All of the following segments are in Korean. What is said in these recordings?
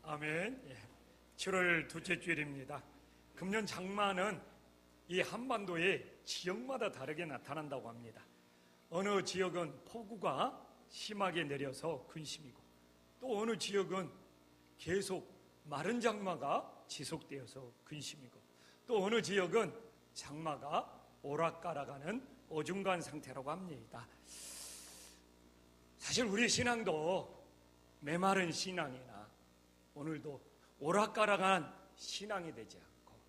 아멘. 7월 둘째 주일입니다. 금년 장마는 이 한반도의 지역마다 다르게 나타난다고 합니다. 어느 지역은 폭우가 심하게 내려서 근심이고, 또 어느 지역은 계속 마른 장마가 지속되어서 근심이고, 또 어느 지역은 장마가 오락가락하는 어중간 상태라고 합니다. 사실 우리 신앙도 메마른 신앙이나 오늘도 오락가락한 신앙이 되지 않고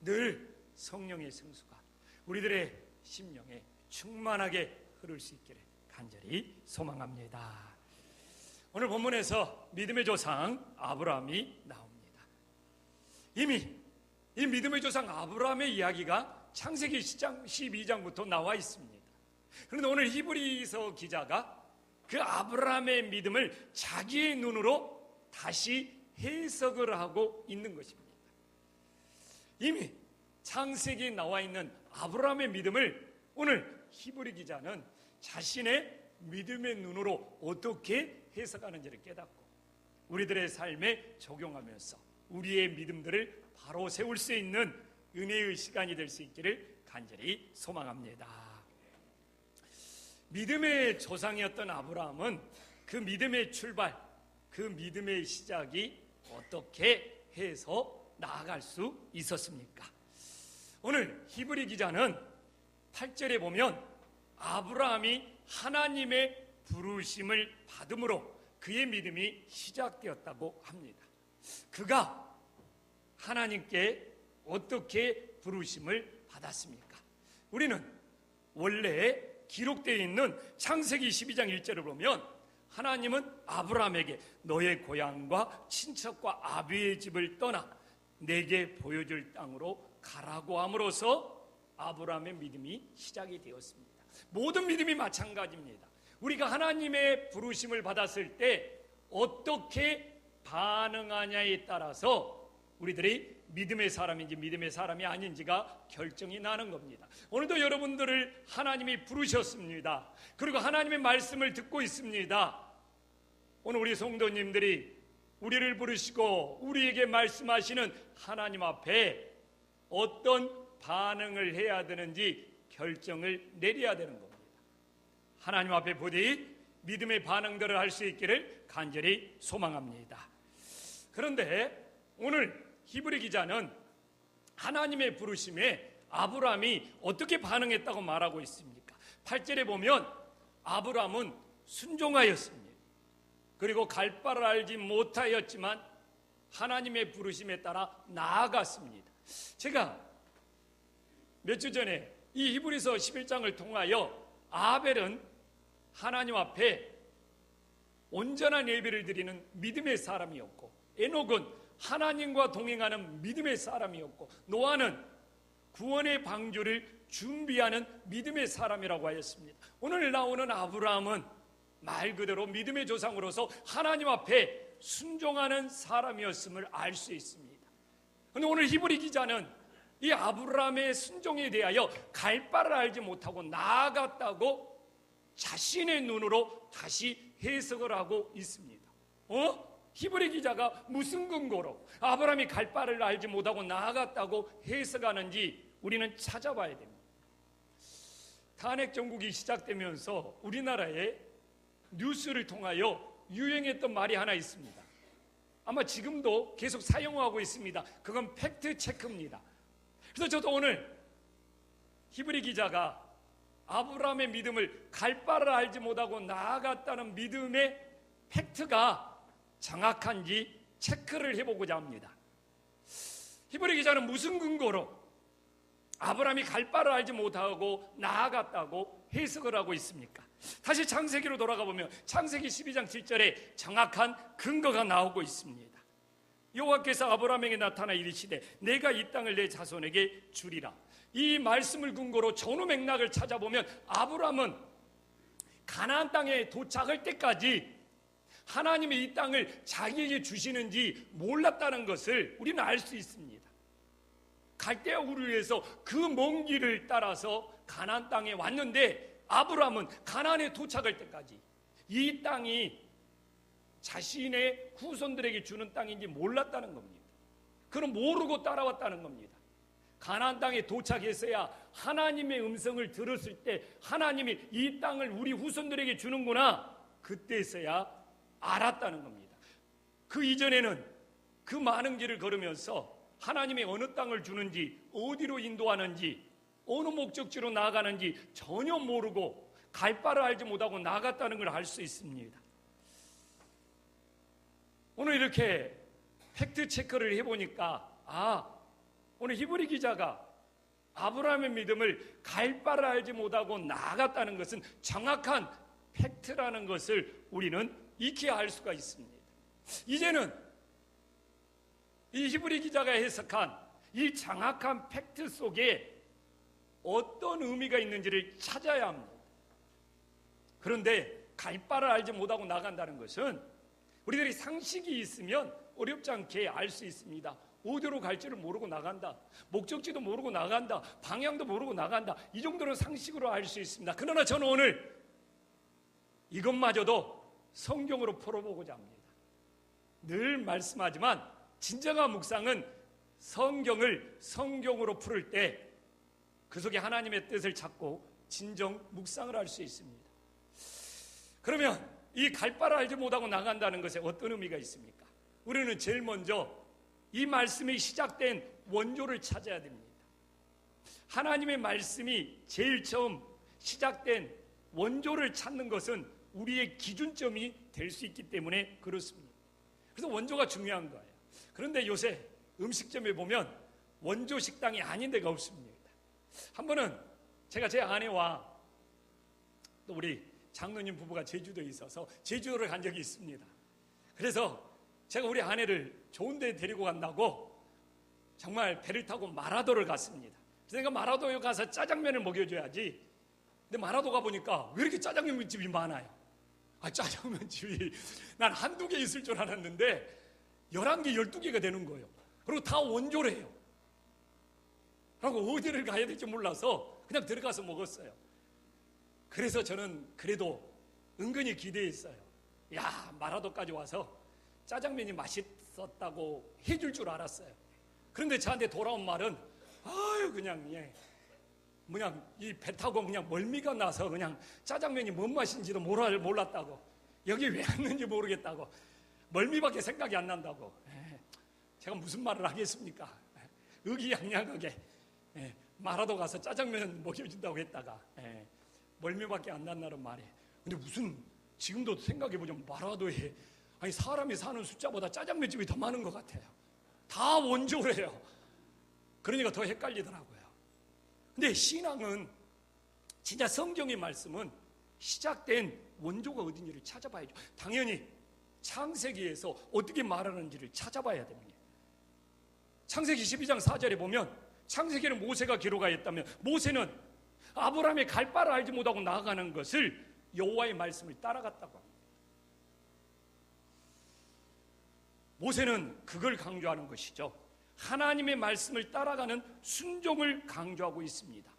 늘 성령의 성수가 우리들의 심령에 충만하게 흐를 수 있기를 간절히 소망합니다. 오늘 본문에서 믿음의 조상 아브라함이 나옵니다. 이미 이 믿음의 조상 아브라함의 이야기가 창세기 12장부터 나와 있습니다. 그런데 오늘 히브리서 기자가 그 아브라함의 믿음을 자기의 눈으로 다시 해석을 하고 있는 것입니다. 이미 창세기에 나와 있는 아브라함의 믿음을 오늘 히브리 기자는 자신의 믿음의 눈으로 어떻게 해석하는지를 깨닫고 우리들의 삶에 적용하면서 우리의 믿음들을 바로 세울 수 있는 은혜의 시간이 될 수 있기를 간절히 소망합니다. 믿음의 조상이었던 아브라함은 그 믿음의 출발, 그 믿음의 시작이 어떻게 해서 나아갈 수 있었습니까? 오늘 히브리 기자는 8절에 보면 아브라함이 하나님의 부르심을 받음으로 그의 믿음이 시작되었다고 합니다. 그가 하나님께 어떻게 부르심을 받았습니까? 우리는 원래 기록되어 있는 창세기 12장 1절을 보면 하나님은 아브라함에게 너의 고향과 친척과 아비의 집을 떠나 내게 보여줄 땅으로 가라고 함으로써 아브라함의 믿음이 시작이 되었습니다. 모든 믿음이 마찬가지입니다. 우리가 하나님의 부르심을 받았을 때 어떻게 반응하냐에 따라서 우리들이 믿음의 사람인지 믿음의 사람이 아닌지가 결정이 나는 겁니다. 오늘도 여러분들을 하나님이 부르셨습니다. 그리고 하나님의 말씀을 듣고 있습니다. 오늘 우리 성도님들이 우리를 부르시고 우리에게 말씀하시는 하나님 앞에 어떤 반응을 해야 되는지 결정을 내려야 되는 겁니다. 하나님 앞에 부디 믿음의 반응들을 할 수 있기를 간절히 소망합니다. 그런데 오늘 히브리 기자는 하나님의 부르심에 아브라함이 어떻게 반응했다고 말하고 있습니까? 8절에 보면 아브라함은 순종하였습니다. 그리고 갈 바를 알지 못하였지만 하나님의 부르심에 따라 나아갔습니다. 제가 몇 주 전에 이 히브리서 11장을 통하여 아벨은 하나님 앞에 온전한 예배를 드리는 믿음의 사람이었고, 에녹은 하나님과 동행하는 믿음의 사람이었고, 노아는 구원의 방주를 준비하는 믿음의 사람이라고 하였습니다. 오늘 나오는 아브라함은 말 그대로 믿음의 조상으로서 하나님 앞에 순종하는 사람이었음을 알 수 있습니다. 그런데 오늘 히브리 기자는 이 아브라함의 순종에 대하여 갈 바를 알지 못하고 나아갔다고 자신의 눈으로 다시 해석을 하고 있습니다. 히브리 기자가 무슨 근거로 아브라함이 갈 바를 알지 못하고 나아갔다고 해석하는지 우리는 찾아봐야 됩니다. 탄핵 정국이 시작되면서 우리나라에 뉴스를 통하여 유행했던 말이 하나 있습니다. 아마 지금도 계속 사용하고 있습니다. 그건 팩트 체크입니다. 그래서 저도 오늘 히브리 기자가 아브라함의 믿음을 갈 바를 알지 못하고 나아갔다는 믿음의 팩트가 정확한지 체크를 해보고자 합니다. 히브리 기자는 무슨 근거로 아브라함이 갈 바를 알지 못하고 나아갔다고 해석을 하고 있습니까? 다시 창세기로 돌아가 보면 창세기 12장 7절에 정확한 근거가 나오고 있습니다. 여호와께서 아브라함에게 나타나 이르시되 내가 이 땅을 내 자손에게 주리라. 이 말씀을 근거로 전후 맥락을 찾아보면 아브라함은 가나안 땅에 도착할 때까지 하나님이 이 땅을 자기에게 주시는지 몰랐다는 것을 우리는 알 수 있습니다. 갈대아 우르를 위해서 그 먼 길을 따라서 가나안 땅에 왔는데 아브라함은 가나안에 도착할 때까지 이 땅이 자신의 후손들에게 주는 땅인지 몰랐다는 겁니다. 그럼 모르고 따라왔다는 겁니다. 가나안 땅에 도착했어야 하나님의 음성을 들었을 때 하나님이 이 땅을 우리 후손들에게 주는구나, 그때서야 알았다는 겁니다. 그 이전에는 그 많은 길을 걸으면서 하나님의 어느 땅을 주는지, 어디로 인도하는지, 어느 목적지로 나아가는지 전혀 모르고 갈 바를 알지 못하고 나갔다는 걸 알 수 있습니다. 오늘 이렇게 팩트 체크를 해보니까 오늘 히브리 기자가 아브라함의 믿음을 갈 바를 알지 못하고 나갔다는 것은 정확한 팩트라는 것을 우리는 익혀야 할 수가 있습니다. 이제는 이 히브리 기자가 해석한 이 정확한 팩트 속에 어떤 의미가 있는지를 찾아야 합니다. 그런데 갈 바를 알지 못하고 나간다는 것은 우리들이 상식이 있으면 어렵지 않게 알 수 있습니다. 어디로 갈지를 모르고 나간다, 목적지도 모르고 나간다, 방향도 모르고 나간다, 이 정도는 상식으로 알 수 있습니다. 그러나 저는 오늘 이것마저도 성경으로 풀어보고자 합니다. 늘 말씀하지만 진정한 묵상은 성경을 성경으로 풀을 때 그 속에 하나님의 뜻을 찾고 진정 묵상을 할 수 있습니다. 그러면 이 갈 바를 알지 못하고 나간다는 것에 어떤 의미가 있습니까? 우리는 제일 먼저 이 말씀이 시작된 원조를 찾아야 됩니다. 하나님의 말씀이 제일 처음 시작된 원조를 찾는 것은 우리의 기준점이 될 수 있기 때문에 그렇습니다. 그래서 원조가 중요한 거예요. 그런데 요새 음식점에 보면 원조 식당이 아닌 데가 없습니다. 한 번은 제가 제 아내와 또 우리 장로님 부부가 제주도에 있어서 제주도를 간 적이 있습니다. 그래서 제가 우리 아내를 좋은 데 데리고 간다고 정말 배를 타고 마라도를 갔습니다. 그래서 내가 마라도에 가서 짜장면을 먹여줘야지. 근데 마라도 가보니까 왜 이렇게 짜장면 집이 많아요? 짜장면 집이 난 한두 개 있을 줄 알았는데 11개, 12개가 되는 거예요. 그리고 다 원조래요. 그리고 어디를 가야 될지 몰라서 그냥 들어가서 먹었어요. 그래서 저는 그래도 은근히 기대했어요. 야, 마라도까지 와서 짜장면이 맛있었다고 해줄 줄 알았어요. 그런데 저한테 돌아온 말은 그냥 이 배 타고 그냥 멀미가 나서 그냥 짜장면이 뭔 맛인지도 몰랐다고, 여기 왜 왔는지 모르겠다고, 멀미밖에 생각이 안 난다고. 제가 무슨 말을 하겠습니까? 의기양양하게 마라도 가서 짜장면 먹여준다고 했다가 멀미밖에 안 난다는 말에, 근데 무슨 지금도 생각해보자면 마라도에 사람이 사는 숫자보다 짜장면집이 더 많은 것 같아요. 다 원조래요. 그러니까 더 헷갈리더라고요. 근데 신앙은 진짜 성경의 말씀은 시작된 원조가 어딘지를 찾아봐야죠. 당연히 창세기에서 어떻게 말하는지를 찾아봐야 됩니다. 창세기 12장 4절에 보면 창세기는 모세가 기록하였다면 모세는 아브라함의 갈 바를 알지 못하고 나아가는 것을 여호와의 말씀을 따라갔다고 합니다. 모세는 그걸 강조하는 것이죠. 하나님의 말씀을 따라가는 순종을 강조하고 있습니다.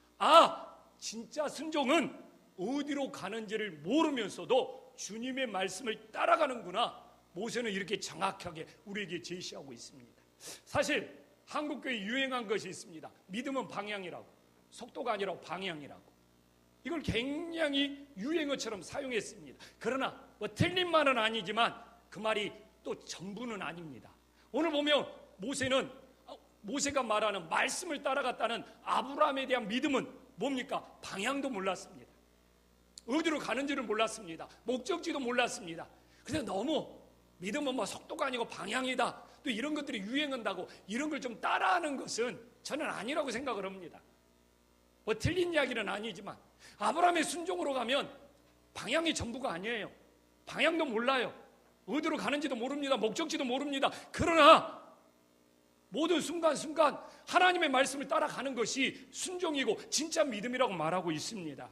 진짜 순종은 어디로 가는지를 모르면서도 주님의 말씀을 따라가는구나. 모세는 이렇게 정확하게 우리에게 제시하고 있습니다. 사실 한국교회에 유행한 것이 있습니다. 믿음은 방향이라고, 속도가 아니라 방향이라고. 이걸 굉장히 유행어처럼 사용했습니다. 그러나 틀린 말은 아니지만 그 말이 또 전부는 아닙니다. 오늘 보면 모세가 말하는 말씀을 따라갔다는 아브라함에 대한 믿음은 뭡니까? 방향도 몰랐습니다. 어디로 가는지를 몰랐습니다. 목적지도 몰랐습니다. 그래서 너무 믿음은 속도가 아니고 방향이다, 또 이런 것들이 유행한다고 이런 걸 좀 따라하는 것은 저는 아니라고 생각을 합니다. 틀린 이야기는 아니지만 아브라함의 순종으로 가면 방향이 전부가 아니에요. 방향도 몰라요. 어디로 가는지도 모릅니다. 목적지도 모릅니다. 그러나 모든 순간순간 하나님의 말씀을 따라가는 것이 순종이고 진짜 믿음이라고 말하고 있습니다.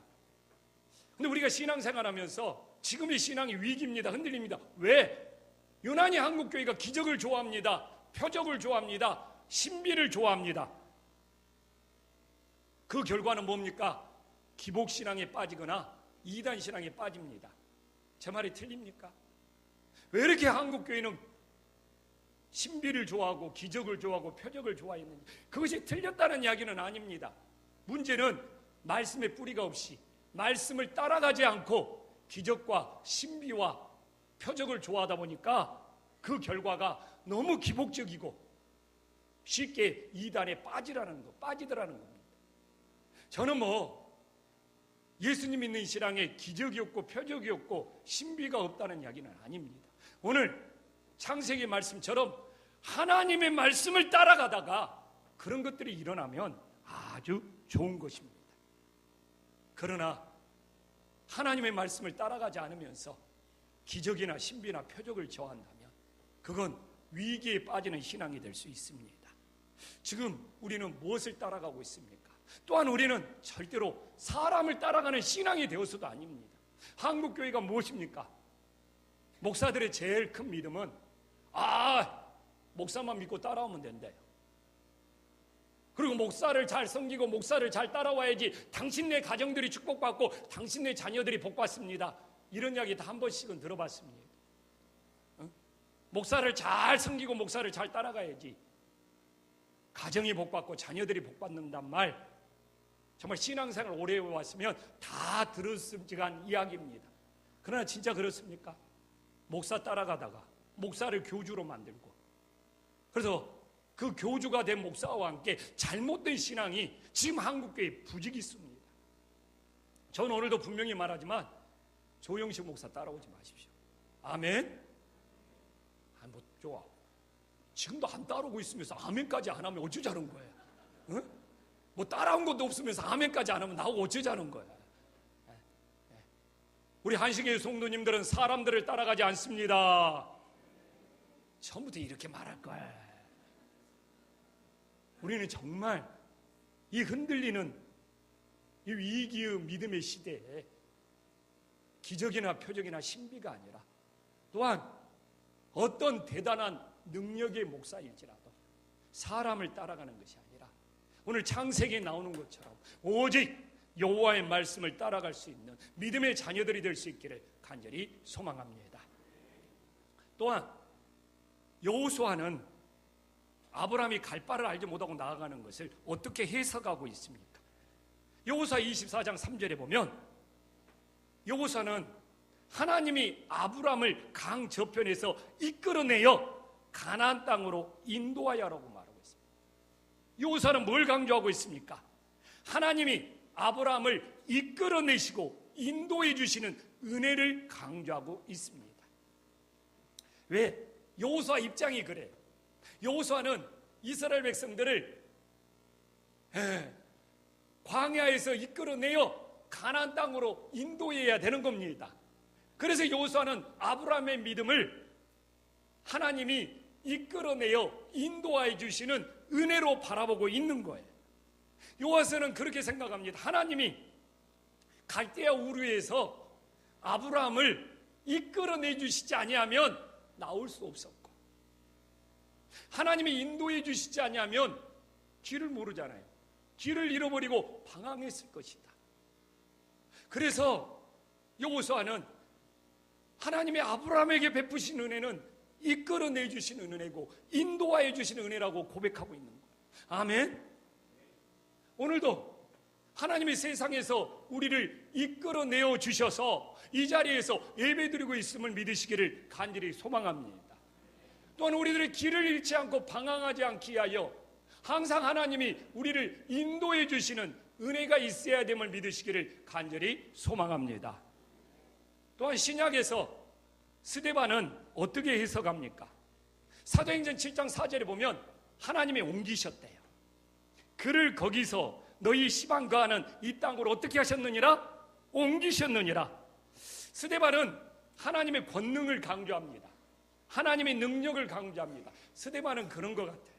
근데 우리가 신앙생활하면서 지금의 신앙이 위기입니다. 흔들립니다. 왜? 유난히 한국교회가 기적을 좋아합니다. 표적을 좋아합니다. 신비를 좋아합니다. 그 결과는 뭡니까? 기복신앙에 빠지거나 이단신앙에 빠집니다. 제 말이 틀립니까? 왜 이렇게 한국교회는 신비를 좋아하고 기적을 좋아하고 표적을 좋아했는지, 그것이 틀렸다는 이야기는 아닙니다. 문제는 말씀의 뿌리가 없이 말씀을 따라가지 않고 기적과 신비와 표적을 좋아하다 보니까 그 결과가 너무 기복적이고 쉽게 이단에 빠지더라는 겁니다. 저는 예수님 믿는 신앙에 기적이 없고 표적이 없고 신비가 없다는 이야기는 아닙니다. 오늘 창세기 말씀처럼 하나님의 말씀을 따라가다가 그런 것들이 일어나면 아주 좋은 것입니다. 그러나 하나님의 말씀을 따라가지 않으면서 기적이나 신비나 표적을 좋아한다면 그건 위기에 빠지는 신앙이 될 수 있습니다. 지금 우리는 무엇을 따라가고 있습니까? 또한 우리는 절대로 사람을 따라가는 신앙이 되어서도 아닙니다. 한국교회가 무엇입니까? 목사들의 제일 큰 믿음은 목사만 믿고 따라오면 된대요. 그리고 목사를 잘 섬기고 목사를 잘 따라와야지 당신네 가정들이 축복받고 당신네 자녀들이 복받습니다. 이런 이야기 다 한 번씩은 들어봤습니다. 목사를 잘 섬기고 목사를 잘 따라가야지 가정이 복받고 자녀들이 복받는단 말, 정말 신앙생활 오래 해왔으면 다 들었음직한 이야기입니다. 그러나 진짜 그렇습니까? 목사 따라가다가 목사를 교주로 만들고, 그래서 그 교주가 된 목사와 함께 잘못된 신앙이 지금 한국교회에 부직이 있습니다. 저는 오늘도 분명히 말하지만 조영식 목사 따라오지 마십시오. 아멘? 좋아. 지금도 안 따라오고 있으면서 아멘까지 안 하면 어쩌자는 거예요? 응? 따라온 것도 없으면서 아멘까지 안 하면 나하고 어쩌자는 거야? 우리 한식의 성도님들은 사람들을 따라가지 않습니다. 처음부터 이렇게 말할 거야. 우리는 정말 이 흔들리는 이 위기의 믿음의 시대에 기적이나 표적이나 신비가 아니라 또한 어떤 대단한 능력의 목사일지라도 사람을 따라가는 것이 아니라 오늘 창세기에 나오는 것처럼 오직 여호와의 말씀을 따라갈 수 있는 믿음의 자녀들이 될 수 있기를 간절히 소망합니다. 또한 여호수아는 아브라함이 갈 바를 알지 못하고 나아가는 것을 어떻게 해석하고 있습니까? 여호수아 24장 3절에 보면 여호수아는 하나님이 아브라함을 강 저편에서 이끌어내어 가나안 땅으로 인도하여라고 말하고 있습니다. 여호수아는 뭘 강조하고 있습니까? 하나님이 아브라함을 이끌어내시고 인도해 주시는 은혜를 강조하고 있습니다. 왜? 여호수아 입장이 그래요. 여호수아는 이스라엘 백성들을 광야에서 이끌어내어 가나안 땅으로 인도해야 되는 겁니다. 그래서 여호수아는 아브라함의 믿음을 하나님이 이끌어내어 인도해 주시는 은혜로 바라보고 있는 거예요. 여호수아는 그렇게 생각합니다. 하나님이 갈대아 우르에서 아브라함을 이끌어내 주시지 아니하면 나올 수 없었고, 하나님이 인도해 주시지 아니하면 길을 모르잖아요. 길을 잃어버리고 방황했을 것이다. 그래서 여호수아는 하나님의 아브라함에게 베푸신 은혜는 이끌어내 주시는 은혜고 인도하여 주시는 은혜라고 고백하고 있는 거예요. 아멘. 오늘도 하나님이 세상에서 우리를 이끌어내어 주셔서 이 자리에서 예배드리고 있음을 믿으시기를 간절히 소망합니다. 또한 우리들의 길을 잃지 않고 방황하지 않기 위하여 항상 하나님이 우리를 인도해 주시는 은혜가 있어야 됨을 믿으시기를 간절히 소망합니다. 또한 신약에서 스데반은 어떻게 해석합니까? 사도행전 7장 4절에 보면 하나님이 옮기셨대요. 그를 거기서 너희 시방 거하는 이 땅으로 어떻게 하셨느니라? 옮기셨느니라. 스데반은 하나님의 권능을 강조합니다. 하나님의 능력을 강조합니다. 스데반은 그런 것 같아요.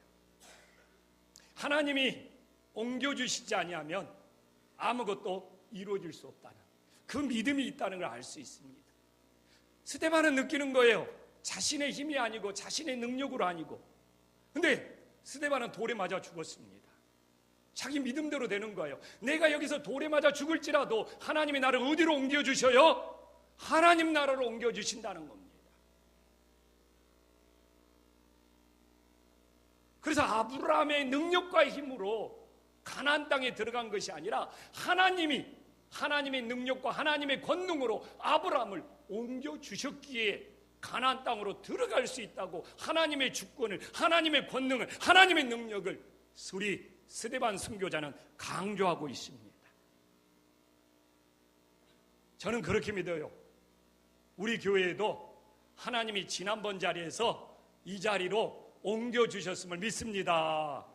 하나님이 옮겨주시지 아니하면 아무것도 이루어질 수 없다는 그 믿음이 있다는 걸 알 수 있습니다. 스데반은 느끼는 거예요. 자신의 힘이 아니고 자신의 능력으로 아니고. 근데 스데반은 돌에 맞아 죽었습니다. 자기 믿음대로 되는 거예요. 내가 여기서 돌에 맞아 죽을지라도 하나님이 나를 어디로 옮겨주셔요? 하나님 나라로 옮겨주신다는 겁니다. 그래서 아브라함의 능력과 힘으로 가나안 땅에 들어간 것이 아니라 하나님의 능력과 하나님의 권능으로 아브라함을 옮겨 주셨기에 가나안 땅으로 들어갈 수 있다고 하나님의 주권을, 하나님의 권능을, 하나님의 능력을 우리 스데반 선교자는 강조하고 있습니다. 저는 그렇게 믿어요. 우리 교회에도 하나님이 지난번 자리에서 이 자리로 옮겨주셨음을 믿습니다.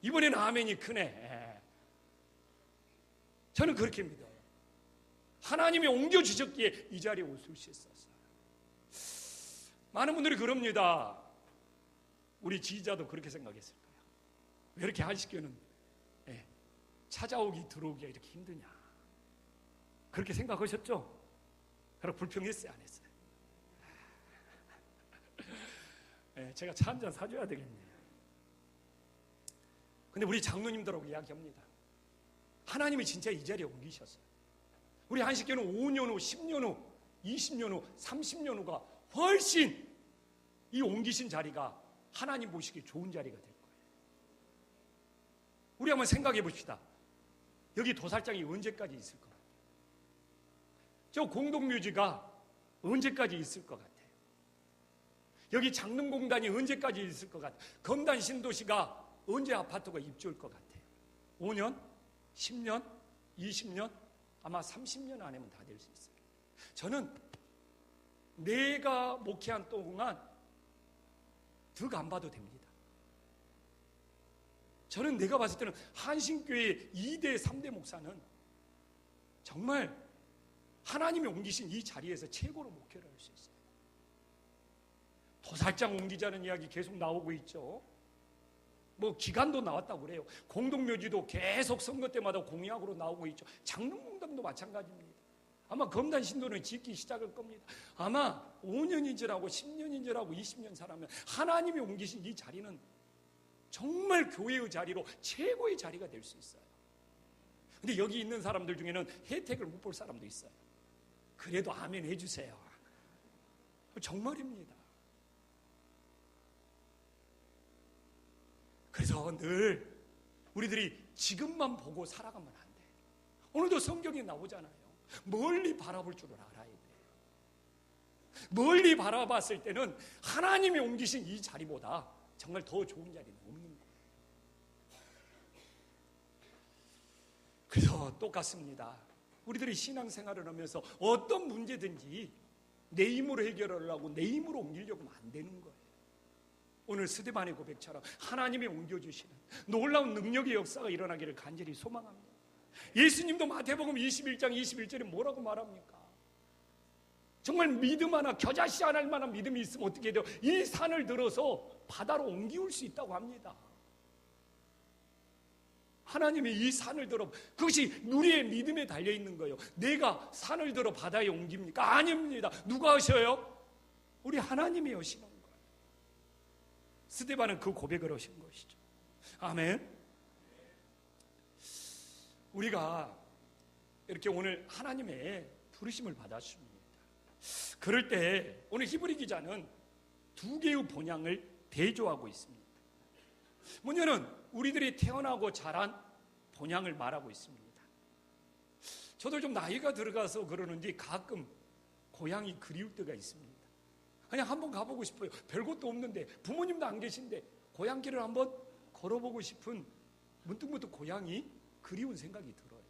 이번에는 아멘이 크네. 저는 그렇게 믿어요. 하나님이 옮겨주셨기에 이 자리에 올 수 있었어요. 많은 분들이 그럽니다. 우리 지휘자도 그렇게 생각했을 거예요. 왜 이렇게 한식교는 찾아오기 들어오기가 이렇게 힘드냐, 그렇게 생각하셨죠? 그럼 불평했어요, 안 했어요? 제가 차 한잔 사줘야 되겠네요. 근데 우리 장로님들하고 이야기합니다. 하나님이 진짜 이 자리에 옮기셨어요. 우리 한식교는 5년 후, 10년 후, 20년 후, 30년 후가 훨씬 이 옮기신 자리가 하나님 보시기에 좋은 자리가 될 거예요. 우리 한번 생각해 봅시다. 여기 도살장이 언제까지 있을 것 같아요? 저 공동묘지가 언제까지 있을 것 같아요? 여기 장롱공단이 언제까지 있을 것 같아요? 검단 신도시가 언제 아파트가 입주할 것 같아요? 5년? 10년? 20년? 아마 30년 안에는 다 될 수 있어요. 저는 내가 목회한 동안 득 안 봐도 됩니다. 저는 내가 봤을 때는 한신교회 2대 3대 목사는 정말 하나님이 옮기신 이 자리에서 최고로 목회를 할 수 있어요. 도살장 옮기자는 이야기 계속 나오고 있죠. 뭐 기간도 나왔다고 그래요. 공동묘지도 계속 선거 때마다 공약으로 나오고 있죠. 장롱공단도 마찬가지입니다. 아마 검단 신도는 짓기 시작할 겁니다. 아마 5년인 줄 알고 10년인 줄 알고 20년 살아면 하나님이 옮기신 이 자리는 정말 교회의 자리로 최고의 자리가 될 수 있어요. 근데 여기 있는 사람들 중에는 혜택을 못 볼 사람도 있어요. 그래도 아멘 해주세요. 정말입니다. 그래서 늘 우리들이 지금만 보고 살아가면 안 돼. 오늘도 성경에 나오잖아요. 멀리 바라볼 줄을 알아야 돼. 멀리 바라봤을 때는 하나님이 옮기신 이 자리보다 정말 더 좋은 자리는 없는 거예요. 그래서 똑같습니다. 우리들이 신앙생활을 하면서 어떤 문제든지 내 힘으로 해결하려고 내 힘으로 옮기려고 하면 안 되는 거예요. 오늘 스데반의 고백처럼 하나님이 옮겨주시는 놀라운 능력의 역사가 일어나기를 간절히 소망합니다. 예수님도 마태복음 21장 21절에 뭐라고 말합니까? 정말 믿음 하나, 겨자씨 하나 할 만한 믿음이 있으면 어떻게 돼요? 이 산을 들어서 바다로 옮기울 수 있다고 합니다. 하나님이 이 산을 들어, 그것이 우리의 믿음에 달려있는 거예요. 내가 산을 들어 바다에 옮깁니까? 아닙니다. 누가 하셔요? 우리 하나님이 하시는 거예요. 스데반은 그 고백을 하신 것이죠. 아멘. 우리가 이렇게 오늘 하나님의 부르심을 받았습니다. 그럴 때 오늘 히브리 기자는 두 개의 본향을 대조하고 있습니다. 먼저는 우리들이 태어나고 자란 본향을 말하고 있습니다. 저도 좀 나이가 들어가서 그러는지 가끔 고향이 그리울 때가 있습니다. 그냥 한번 가보고 싶어요. 별것도 없는데, 부모님도 안 계신데 고향길을 한번 걸어보고 싶은 문득문득 고향이 그리운 생각이 들어요.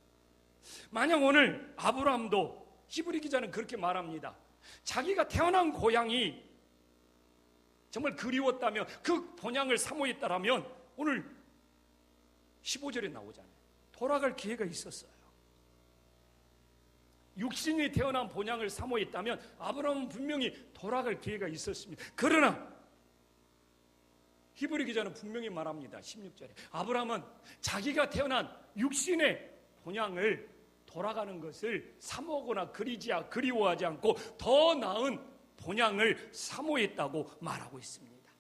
만약 오늘 아브라함도, 히브리 기자는 그렇게 말합니다. 자기가 태어난 고향이 정말 그리웠다면, 그 본향을 사모했다라면 오늘 15절에 나오잖아요. 돌아갈 기회가 있었어요. 육신이 태어난 본향을 사모했다면 아브라함은 분명히 돌아갈 기회가 있었습니다. 그러나 히브리 기자는 분명히 말합니다. 16절에 아브라함은 자기가 태어난 육신의 본향을 돌아가는 것을 사모하거나 그리워하지 않고 더 나은 본향을 사모했다고 말하고 있습니다.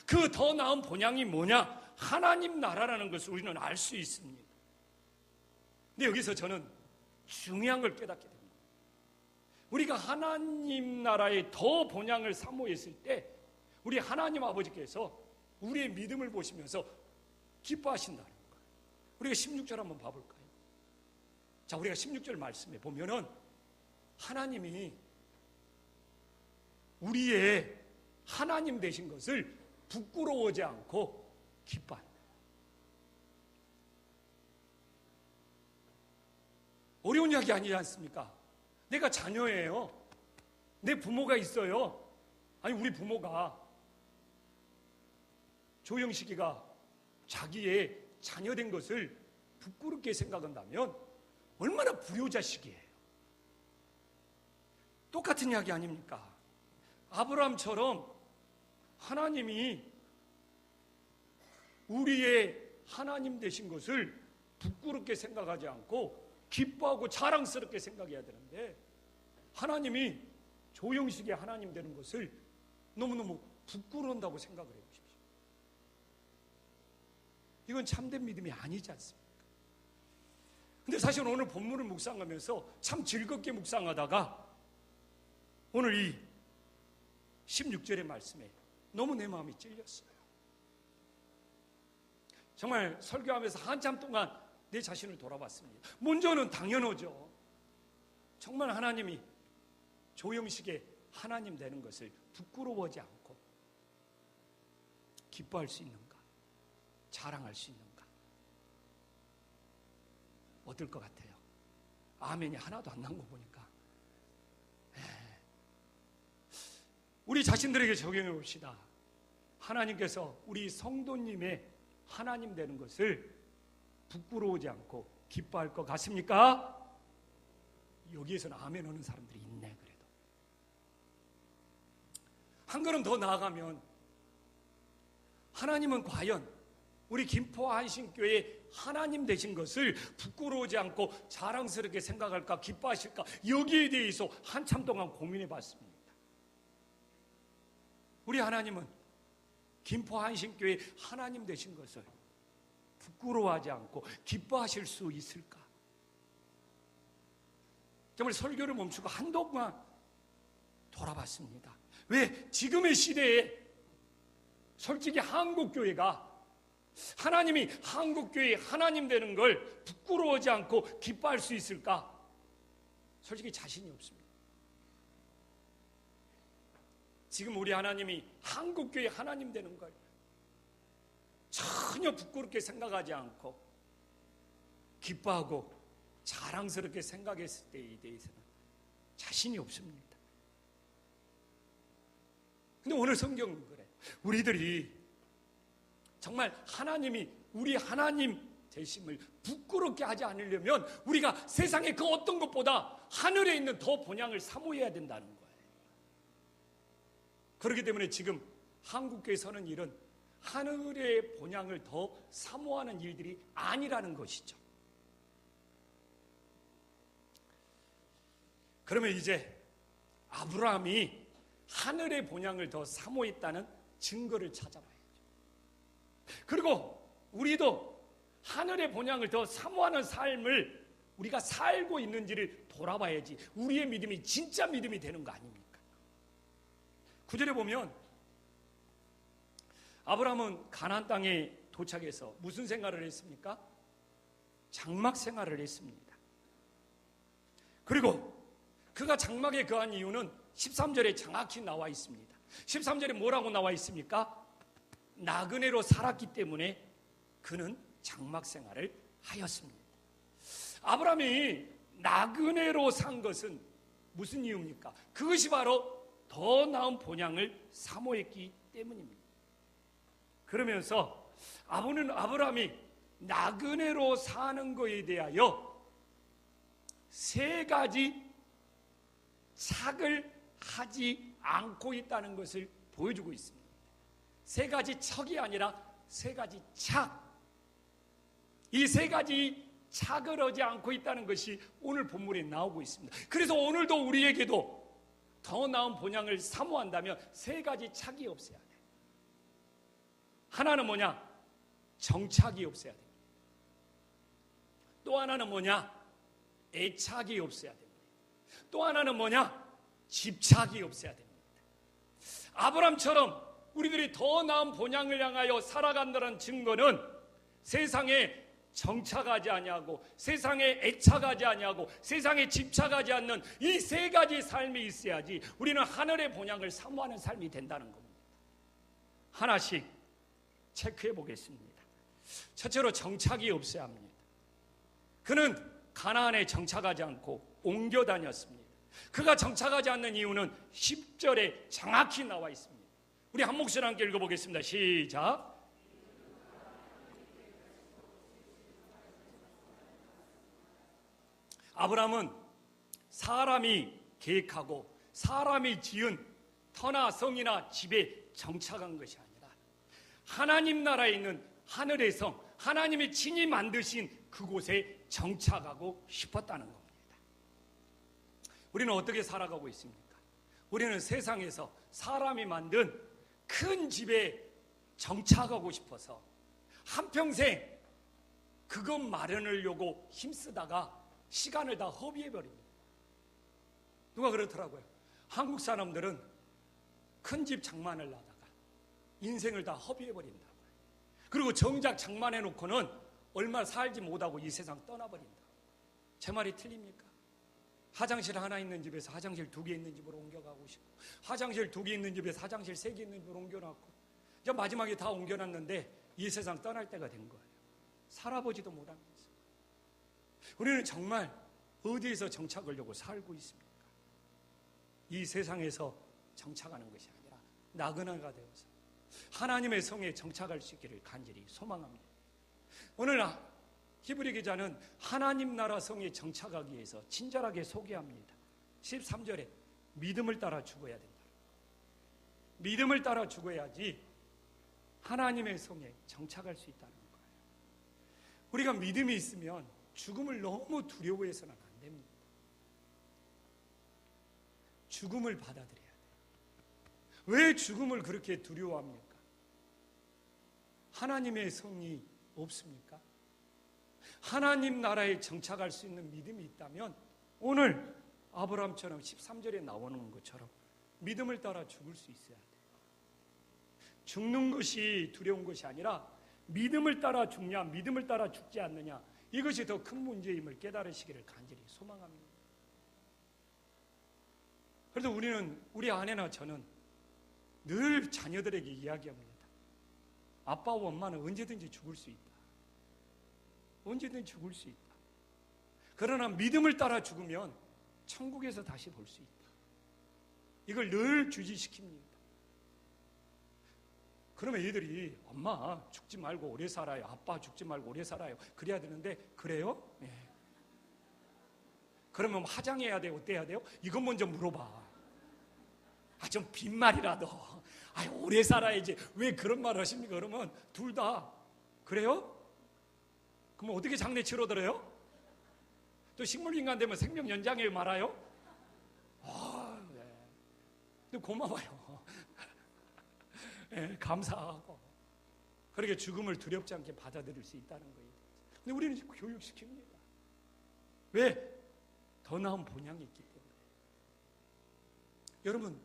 그 더 나은 본향이 뭐냐? 하나님 나라라는 것을 우리는 알 수 있습니다. 근데 여기서 저는 중요한 걸 깨닫게 됩니다. 우리가 하나님 나라의 더 본향을 사모했을 때 우리 하나님 아버지께서 우리의 믿음을 보시면서 기뻐하신다는 거예요. 우리가 16절 한번 봐볼까요? 자, 우리가 16절 말씀에 보면은 하나님이 우리의 하나님 되신 것을 부끄러워하지 않고 기뻐한다. 어려운 이야기 아니지 않습니까? 내가 자녀예요. 내 부모가 있어요. 아니, 우리 부모가 조영식이가 자기의 자녀된 것을 부끄럽게 생각한다면 얼마나 불효자식이에요. 똑같은 이야기 아닙니까? 아브라함처럼 하나님이 우리의 하나님 되신 것을 부끄럽게 생각하지 않고 기뻐하고 자랑스럽게 생각해야 되는데, 하나님이 조영식의 하나님 되는 것을 너무너무 부끄러운다고 생각을 해보십시오. 이건 참된 믿음이 아니지 않습니까? 근데 사실 오늘 본문을 묵상하면서 참 즐겁게 묵상하다가 오늘 이 16절의 말씀에 너무 내 마음이 찔렸어요. 정말 설교하면서 한참 동안 내 자신을 돌아봤습니다. 먼저는 당연하죠. 정말 하나님이 조영식의 하나님 되는 것을 부끄러워하지 않고 기뻐할 수 있는가? 자랑할 수 있는가? 어떨 것 같아요? 아멘이 하나도 안 난 거 보니까. 우리 자신들에게 적용해 봅시다. 하나님께서 우리 성도님의 하나님 되는 것을 부끄러워하지 않고 기뻐할 것 같습니까? 여기에서는 아멘 하는 사람들이 있네. 그래도 한 걸음 더 나아가면 하나님은 과연 우리 김포 한신교회 하나님 되신 것을 부끄러워하지 않고 자랑스럽게 생각할까, 기뻐하실까, 여기에 대해서 한참 동안 고민해 봤습니다. 우리 하나님은 김포 한신교회 하나님 되신 것을 부끄러워하지 않고 기뻐하실 수 있을까? 정말 설교를 멈추고 한동안 돌아봤습니다. 왜? 지금의 시대에 솔직히 한국교회가 하나님이 한국교회의 하나님 되는 걸 부끄러워하지 않고 기뻐할 수 있을까? 솔직히 자신이 없습니다. 지금 우리 하나님이 한국교회의 하나님 되는 걸 전혀 부끄럽게 생각하지 않고 기뻐하고 자랑스럽게 생각했을 때에 대해서는 자신이 없습니다. 근데 오늘 성경은 그래. 우리들이 정말 하나님이 우리 하나님 되심을 부끄럽게 하지 않으려면 우리가 세상의 그 어떤 것보다 하늘에 있는 더 본향을 사모해야 된다는 거예요. 그렇기 때문에 지금 한국교회에 서는 일은 하늘의 본향을 더 사모하는 일들이 아니라는 것이죠. 그러면 이제 아브라함이 하늘의 본향을 더 사모했다는 증거를 찾아봐야죠. 그리고 우리도 하늘의 본향을 더 사모하는 삶을 우리가 살고 있는지를 돌아봐야지 우리의 믿음이 진짜 믿음이 되는 거 아닙니까? 9절에 보면 아브라함은 가나안 땅에 도착해서 무슨 생활을 했습니까? 장막 생활을 했습니다. 그리고 그가 장막에 거한 이유는 13절에 정확히 나와 있습니다. 13절에 뭐라고 나와 있습니까? 나그네로 살았기 때문에 그는 장막 생활을 하였습니다. 아브라함이 나그네로 산 것은 무슨 이유입니까? 그것이 바로 더 나은 본향을 사모했기 때문입니다. 그러면서 아브라함이 나그네로 사는 것에 대하여 세 가지 착을 하지 않고 있다는 것을 보여주고 있습니다. 세 가지 척이 아니라 세 가지 착. 이 세 가지 착을 하지 않고 있다는 것이 오늘 본문에 나오고 있습니다. 그래서 오늘도 우리에게도 더 나은 본향을 사모한다면 세 가지 착이 없어야 돼요. 하나는 뭐냐? 정착이 없어야 됩니다. 또 하나는 뭐냐? 애착이 없어야 됩니다. 또 하나는 뭐냐? 집착이 없어야 됩니다. 아브람처럼 우리들이 더 나은 본향을 향하여 살아간다는 증거는 세상에 정착하지 아니하고 세상에 애착하지 아니하고 세상에 집착하지 않는 이 세 가지 삶이 있어야지 우리는 하늘의 본향을 사모하는 삶이 된다는 겁니다. 하나씩 체크해 보겠습니다. 첫째로 정착이 없어야 합니다. 그는 가나안에 정착하지 않고 옮겨 다녔습니다. 그가 정착하지 않는 이유는 10절에 정확히 나와 있습니다. 우리 한 목소리 함께 읽어보겠습니다. 시작. 아브라함은 사람이 계획하고 사람이 지은 터나 성이나 집에 정착한 것이 아니라 하나님 나라에 있는 하늘의 성, 하나님이 친히 만드신 그곳에 정착하고 싶었다는 겁니다. 우리는 어떻게 살아가고 있습니까? 우리는 세상에서 사람이 만든 큰 집에 정착하고 싶어서 한평생 그것 마련하려고 힘쓰다가 시간을 다 허비해버립니다. 누가 그렇더라고요. 한국 사람들은 큰 집 장만을 하다가 인생을 다 허비해버린다고요. 그리고 정작 장만해놓고는 얼마 살지 못하고 이 세상 떠나버린다. 제 말이 틀립니까? 화장실 하나 있는 집에서 화장실 2개 있는 집으로 옮겨가고 싶고 화장실 2개 있는 집에서 화장실 3개 있는 집으로 옮겨놨고 이제 마지막에 다 옮겨놨는데 이 세상 떠날 때가 된 거예요. 살아보지도 못합니다. 우리는 정말 어디에서 정착하려고 살고 있습니까? 이 세상에서 정착하는 것이 아니라 나그네가 되어서 하나님의 성에 정착할 수 있기를 간절히 소망합니다. 오늘 히브리 기자는 하나님 나라 성에 정착하기 위해서 친절하게 소개합니다. 13절에 믿음을 따라 죽어야 된다. 믿음을 따라 죽어야지 하나님의 성에 정착할 수 있다는 거예요. 우리가 믿음이 있으면 죽음을 너무 두려워해서는 안 됩니다. 죽음을 받아들여야 돼요. 왜 죽음을 그렇게 두려워합니까? 하나님의 성이 없습니까? 하나님 나라에 정착할 수 있는 믿음이 있다면 오늘 아브라함처럼 13절에 나오는 것처럼 믿음을 따라 죽을 수 있어야 돼요. 죽는 것이 두려운 것이 아니라 믿음을 따라 죽냐 믿음을 따라 죽지 않느냐 이것이 더 큰 문제임을 깨달으시기를 간절히 소망합니다. 그래서 우리 아내나 저는 늘 자녀들에게 이야기합니다. 아빠와 엄마는 언제든지 죽을 수 있다. 언제든지 죽을 수 있다. 그러나 믿음을 따라 죽으면 천국에서 다시 볼 수 있다. 이걸 늘 주지시킵니다. 그러면 애들이 엄마 죽지 말고 오래 살아요. 아빠 죽지 말고 오래 살아요. 그래야 되는데 그래요? 네. 그러면 화장해야 돼요? 어때야 돼요? 이건 먼저 물어봐. 좀 빈말이라도 오래 살아야지. 왜 그런 말 하십니까? 그러면 둘 다 그래요? 그럼 어떻게 장례 치러들어요? 또 식물인간 되면 생명 연장해 말아요? 네. 근데 고마워요. 네, 감사하고 그렇게 죽음을 두렵지 않게 받아들일 수 있다는 거예요. 근데 우리는 교육시킵니다. 왜? 더 나은 본향이 있기 때문에. 여러분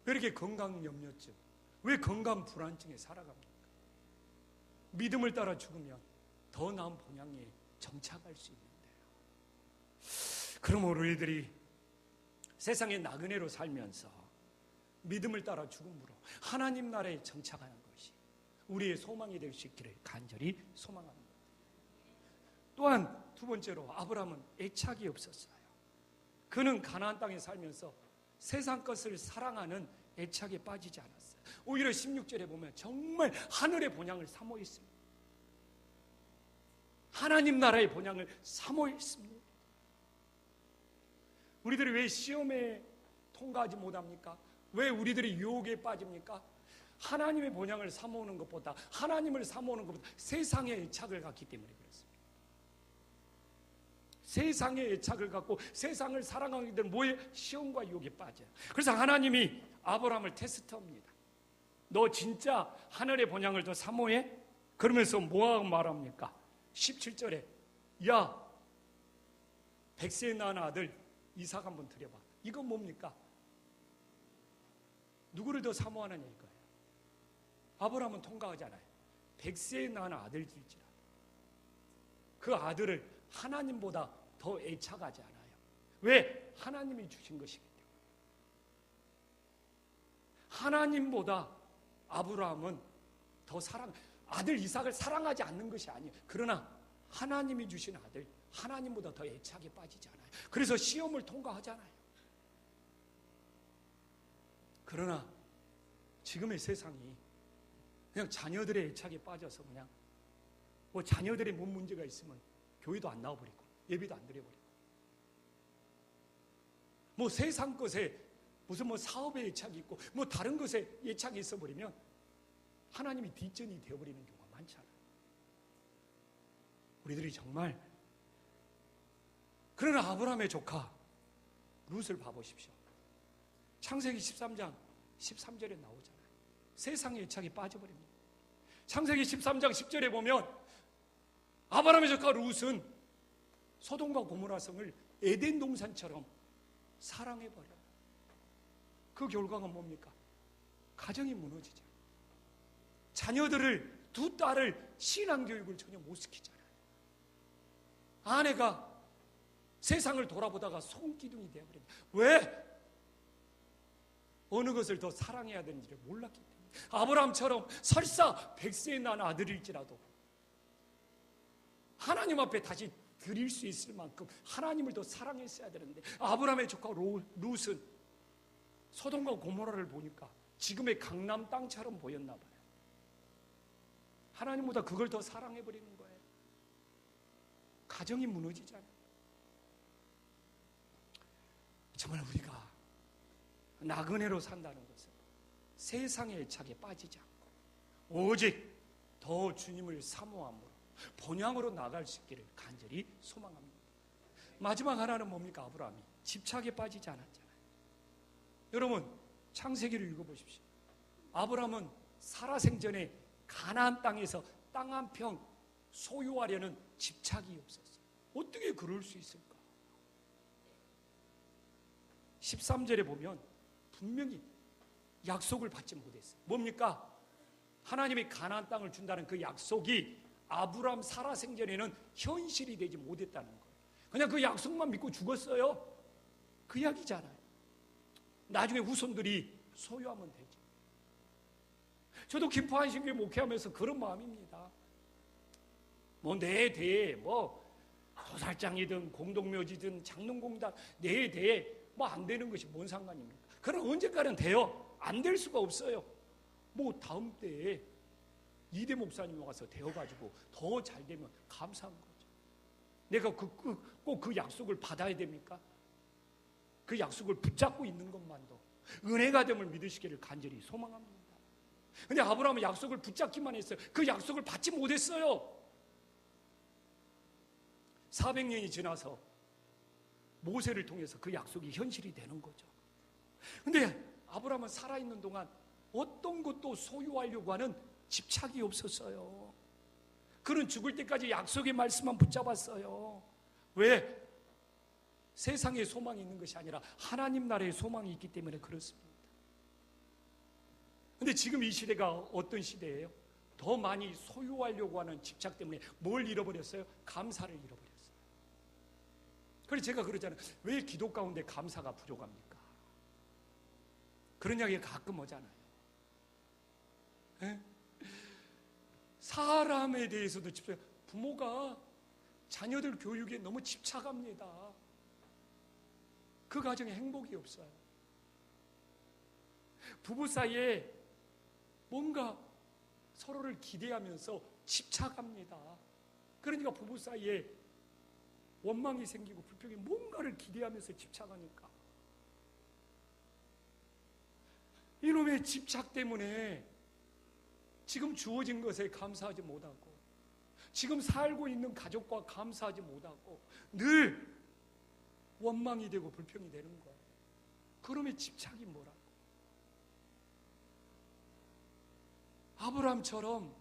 왜 이렇게 건강염려증, 왜 건강 불안증에 살아갑니까? 믿음을 따라 죽으면 더 나은 본향에 정착할 수 있는데요. 그럼 우리들이 세상의 나그네로 살면서 믿음을 따라 죽음으로 하나님 나라에 정착하는 것이 우리의 소망이 될 수 있기를 간절히 소망합니다. 또한 두 번째로 아브라함은 애착이 없었어요. 그는 가나안 땅에 살면서 세상 것을 사랑하는 애착에 빠지지 않았어요. 오히려 16절에 보면 정말 하늘의 본향을 사모했습니다. 하나님 나라의 본향을 사모했습니다. 우리들이 왜 시험에 통과하지 못합니까? 왜 우리들이 유혹에 빠집니까? 하나님의 본향을 사모하는 것보다 하나님을 사모하는 것보다 세상의 애착을 갖기 때문에 그렇습니다. 세상의 애착을 갖고 세상을 사랑하기 때문에 뭐에 시험과 유혹에 빠져요. 그래서 하나님이 아브라함을 테스트합니다. 너 진짜 하늘의 본향을 더 사모해? 그러면서 뭐하고 말합니까? 17절에 야 백세 낳은 아들 이삭 한번 드려봐. 이건 뭡니까? 누구를 더 사모하느냐 이거예요. 아브라함은 통과하잖아요. 100세에 낳은 아들일지라 그 아들을 하나님보다 더 애착하지 않아요. 왜? 하나님이 주신 것이기 때문에. 하나님보다 아브라함은 더 아들 이삭을 사랑하지 않는 것이 아니에요. 그러나 하나님이 주신 아들, 하나님보다 더 애착에 빠지지 않아요. 그래서 시험을 통과하잖아요. 그러나 지금의 세상이 그냥 자녀들의 애착에 빠져서 그냥 뭐 자녀들의 뭔 문제가 있으면 교회도 안 나와버리고 예배도 안 드려버리고 뭐 세상 것에 무슨 뭐 사업에 애착이 있고 뭐 다른 것에 애착이 있어버리면 하나님이 뒷전이 되어버리는 경우가 많잖아요. 우리들이 정말 그러나 아브라함의 조카 룻을 봐보십시오. 창세기 13장 13절에 나오잖아요. 세상의 애착에 빠져버립니다. 창세기 13장 10절에 보면 아브라함의 조카 룻은 소돔과 고모라 성을 에덴 동산처럼 사랑해버려요. 그 결과가 뭡니까? 가정이 무너지죠. 자녀들을, 두 딸을 신앙교육을 전혀 못 시키잖아요. 아내가 세상을 돌아보다가 손기둥이 되어버립니다. 왜? 어느 것을 더 사랑해야 되는지를 몰랐기 때문에. 아브라함처럼 설사 100세에 난 아들일지라도 하나님 앞에 다시 드릴 수 있을 만큼 하나님을 더 사랑했어야 되는데 아브라함의 조카 룻은 소돔과 고모라를 보니까 지금의 강남 땅처럼 보였나 봐요. 하나님보다 그걸 더 사랑해버리는 거예요. 가정이 무너지잖아요. 정말 우리가 나그네로 산다는 것은 세상의 애착에 빠지지 않고 오직 더 주님을 사모함으로 본향으로 나갈 수 있기를 간절히 소망합니다. 마지막 하나는 뭡니까? 아브라함이 집착에 빠지지 않았잖아요. 여러분 창세기를 읽어보십시오. 아브라함은 살아생전에 가나안 땅에서 땅 한 평 소유하려는 집착이 없었어요. 어떻게 그럴 수 있을까? 13절에 보면 분명히 약속을 받지 못했어요. 뭡니까? 하나님이 가나안 땅을 준다는 그 약속이 아브라함 살아생전에는 현실이 되지 못했다는 거예요. 그냥 그 약속만 믿고 죽었어요. 그 이야기잖아요. 나중에 후손들이 소유하면 되죠. 저도 김포한신교회 목회하면서 그런 마음입니다. 뭐 내 대에 뭐 도살장이든 공동묘지든 장롱공단 내 대에 뭐 안 되는 것이 뭔 상관입니까? 그럼 언제까지는 돼요. 안 될 수가 없어요. 뭐 다음 때에 이대 목사님이 와서 되어가지고 더 잘 되면 감사한 거죠. 내가 꼭 그 약속을 받아야 됩니까? 그 약속을 붙잡고 있는 것만도 은혜가 됨을 믿으시기를 간절히 소망합니다. 근데 아브라함은 약속을 붙잡기만 했어요. 그 약속을 받지 못했어요. 400년이 지나서 모세를 통해서 그 약속이 현실이 되는 거죠. 근데 아브라함은 살아있는 동안 어떤 것도 소유하려고 하는 집착이 없었어요. 그는 죽을 때까지 약속의 말씀만 붙잡았어요. 왜? 세상에 소망이 있는 것이 아니라 하나님 나라에 소망이 있기 때문에 그렇습니다. 근데 지금 이 시대가 어떤 시대예요? 더 많이 소유하려고 하는 집착 때문에 뭘 잃어버렸어요? 감사를 잃어버렸어요. 그래서 제가 그러잖아요. 왜 기도 가운데 감사가 부족합니까? 그런 이야기가 가끔 오잖아요. 에? 사람에 대해서도 집착. 부모가 자녀들 교육에 너무 집착합니다. 그 가정에 행복이 없어요. 부부 사이에 뭔가 서로를 기대하면서 집착합니다. 그러니까 부부 사이에 원망이 생기고 불평이 뭔가를 기대하면서 집착하니까 이놈의 집착 때문에 지금 주어진 것에 감사하지 못하고 지금 살고 있는 가족과 감사하지 못하고 늘 원망이 되고 불평이 되는 거예요. 그놈의 집착이 뭐라고? 아브라함처럼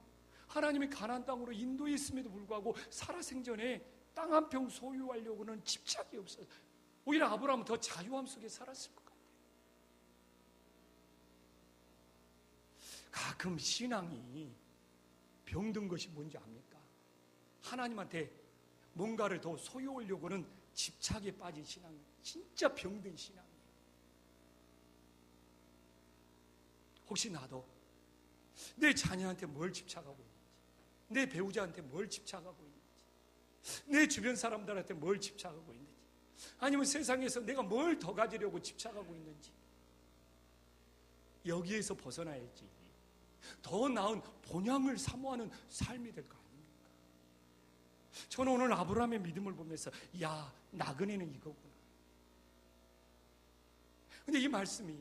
하나님이 가나안 땅으로 인도했음에도 불구하고 살아생전에 땅 한 평 소유하려고는 집착이 없어요. 오히려 아브라함은 더 자유함 속에 살았을 것 같아요. 가끔 신앙이 병든 것이 뭔지 압니까? 하나님한테 뭔가를 더 소유하려고는 집착에 빠진 신앙이 진짜 병든 신앙이에요. 혹시 나도 내 자녀한테 뭘 집착하고 있는지, 내 배우자한테 뭘 집착하고 있는지, 내 주변 사람들한테 뭘 집착하고 있는지, 아니면 세상에서 내가 뭘 더 가지려고 집착하고 있는지, 여기에서 벗어나야지 더 나은 본향을 사모하는 삶이 될 거 아닙니까? 저는 오늘 아브라함의 믿음을 보면서 야, 나그네는 이거구나. 근데 이 말씀이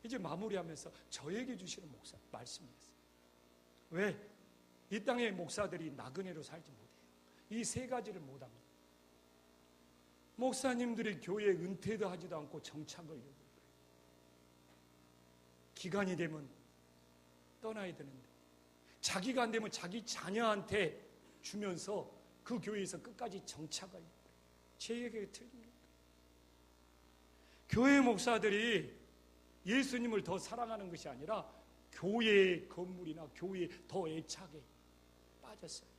이제 마무리하면서 저에게 주시는 말씀이었어요. 왜? 이 땅의 목사들이 나그네로 살지 못해요. 이 세 가지를 못합니다. 목사님들이 교회에 은퇴도 하지도 않고 정착을 요구해요. 기간이 되면 떠나야 되는데 자기가 안 되면 자기 자녀한테 주면서 그 교회에서 끝까지 정착을 요구해요. 제 얘기가 틀립니까? 교회 목사들이 예수님을 더 사랑하는 것이 아니라 교회의 건물이나 교회에 더 애착에 빠졌어요.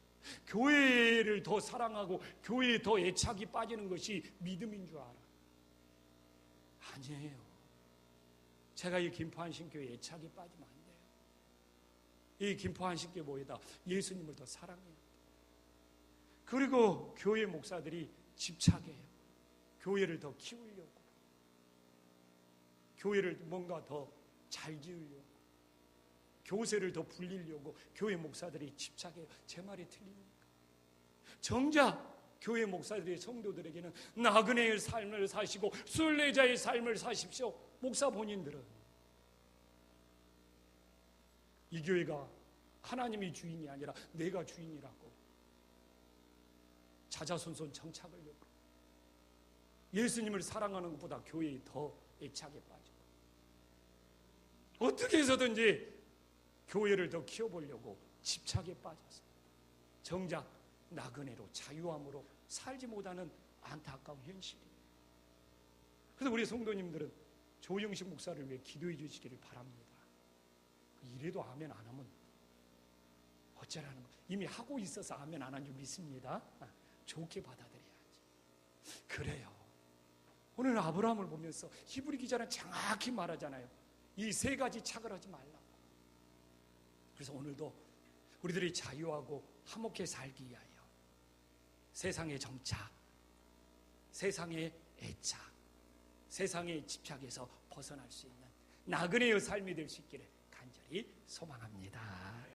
교회를 더 사랑하고 교회에 더 애착이 빠지는 것이 믿음인 줄 알아. 아니에요. 제가 이 김포한신교회 애착이 빠지면 안 돼요. 이 김포한신교회 모여다 예수님을 더 사랑해요. 그리고 교회 목사들이 집착해요. 교회를 더 키우려고, 교회를 뭔가 더 잘 지으려고, 교세를 더 불리려고 교회 목사들이 집착해요. 제 말이 틀립니까? 정작 교회 목사들이 성도들에게는 나그네의 삶을 사시고 순례자의 삶을 사십시오. 목사 본인들은 이 교회가 하나님이 주인이 아니라 내가 주인이라고 자자손손 정착을 요구, 예수님을 사랑하는 것보다 교회에 더 애착에 빠지고 어떻게 해서든지 교회를 더 키워보려고 집착에 빠져서 정작 나그네로 자유함으로 살지 못하는 안타까운 현실이에요. 그래서 우리 성도님들은 조영식 목사를 위해 기도해 주시기를 바랍니다. 이래도 아멘 안 하면 어쩌라는 거. 이미 하고 있어서 아멘 안 한 줄 믿습니다. 좋게 받아들여야지. 그래요. 오늘 아브라함을 보면서 히브리 기자는 정확히 말하잖아요. 이 세 가지 착을 하지 말라고. 그래서 오늘도 우리들이 자유하고 화목해 살기 위하여 세상의 정착, 세상의 애착, 세상의 집착에서 벗어날 수 있는 나그네의 삶이 될 수 있기를 간절히 소망합니다.